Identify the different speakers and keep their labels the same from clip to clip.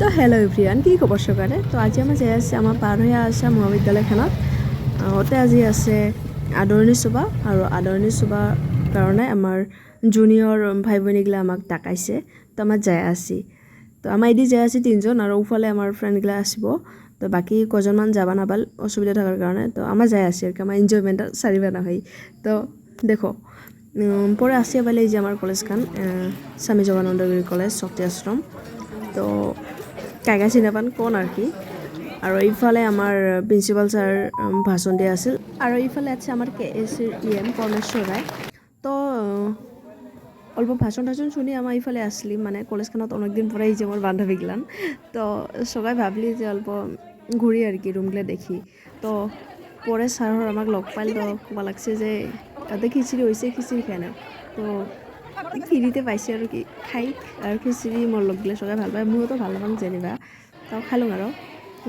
Speaker 1: তো hello' everyone, কি খবৰ চবৰে? তো আজি আমাৰ যাই আছে আমাৰ পাৰ হৈ আছে মহাবিদ্যালয়খনত। ওতে আজি আছে আদৰণি সভা আৰু আদৰণি সভাৰ কাৰণে আমাৰ জুনিয়ৰ ভাই ভনীগিলা আমাক ডাকাইছে। তো আমাৰ যাই আছি, তো আমাৰ এদি যাই আছি 3জন আৰু উফালে আমাৰ ফ্ৰেণ্ডগিলা আসব। তো বাকী কজনমান যাবা নাপাল অসুবিধা থাকাৰ কাৰণে। তো আমাৰ যাই আছি আৰু আমাৰ এনজয়মেণ্ট চাৰিবা নহয়। তো দেখো পরে আসি পালে এই যে আমার কলেজখান স্বামী যোগানন্দগিরি কলেজ শক্তি আশ্রম। তো কাইগা চিনাপান কোন আর কি। আর এইফালে আমার প্রিন্সিপাল স্যার ভাষণ দিয়ে আছিল। আর এইফালে আছে আমার KSর EM পরমেশ্বর রায়। তো অল্প ভাষণ টাষণ শুনি আমার এইফালে আসলি মানে কলেজখানত অনেকদিন পরে এই যে আমার বান্ধবীগিলান। তো সবাই ভাবলি যে অল্প ঘুরি আর কি রুমগুলো দেখি। তো পরে স্যার আমাক লগ পাইল। তো কবা লাগছে যে তাতে খিচিড়ি হয়েছে, খিচিড়ি খাই না। তো ফ্রিতে পাইছে আর কি খাই আর খিচিড়ি মোর লগ গেলে সবাই ভাল পায়, ময়ও তো ভাল পাম যেনিবা। তাও খাইলাম আর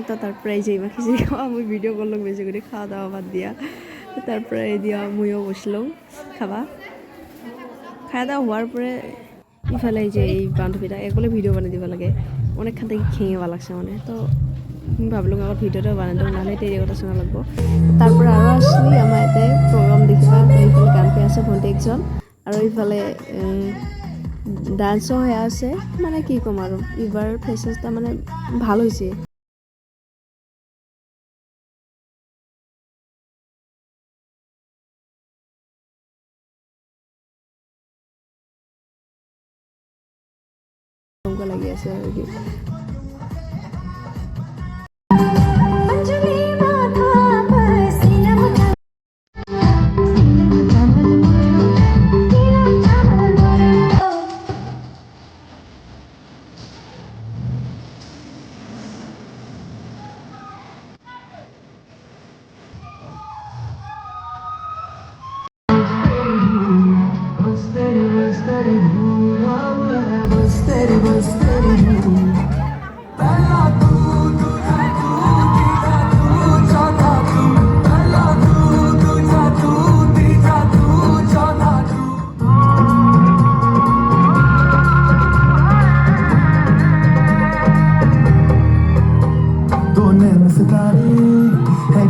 Speaker 1: তো তারপরে এই যে এবার খিচিড়ি খাওয়া আমি ভিডিও করলাম বেশি করে খাওয়া দাওয়া বাদ দিয়া। তারপরে এই দিয়া মুইও বসলাম খাওয়া দাওয়া হওয়ার পরে ইফালে এই যে এই বান্ধবীটা একলে ভিডিও বানিয়ে দিব লাগে, অনেকখান থেকে খেয়ে ভালো লাগছে মানে। তো ভাবলাম আবার ভিডিওটা বানাই দেবো, নাহলে টেরিয়া কথা শোনা লাগবো। তারপরে আরও আসলি আমার এতে প্রোগ্রাম দেখিবা। তো এইফালে গান পেয়ে আছে ভণ্টি একজন আর এইফালে ডান্সও হয়ে আছে। মানে কি কম আর এবার ফ্রেশার্সটা মানে ভালো হয়েছে। লাগি আছে আর কি।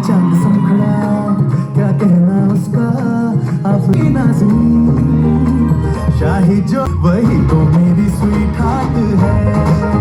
Speaker 2: चांद संखड़ा क्या कहना उसका आफरी नाज़नीं शाही जो वही तो मेरी स्वीट हार्ट है।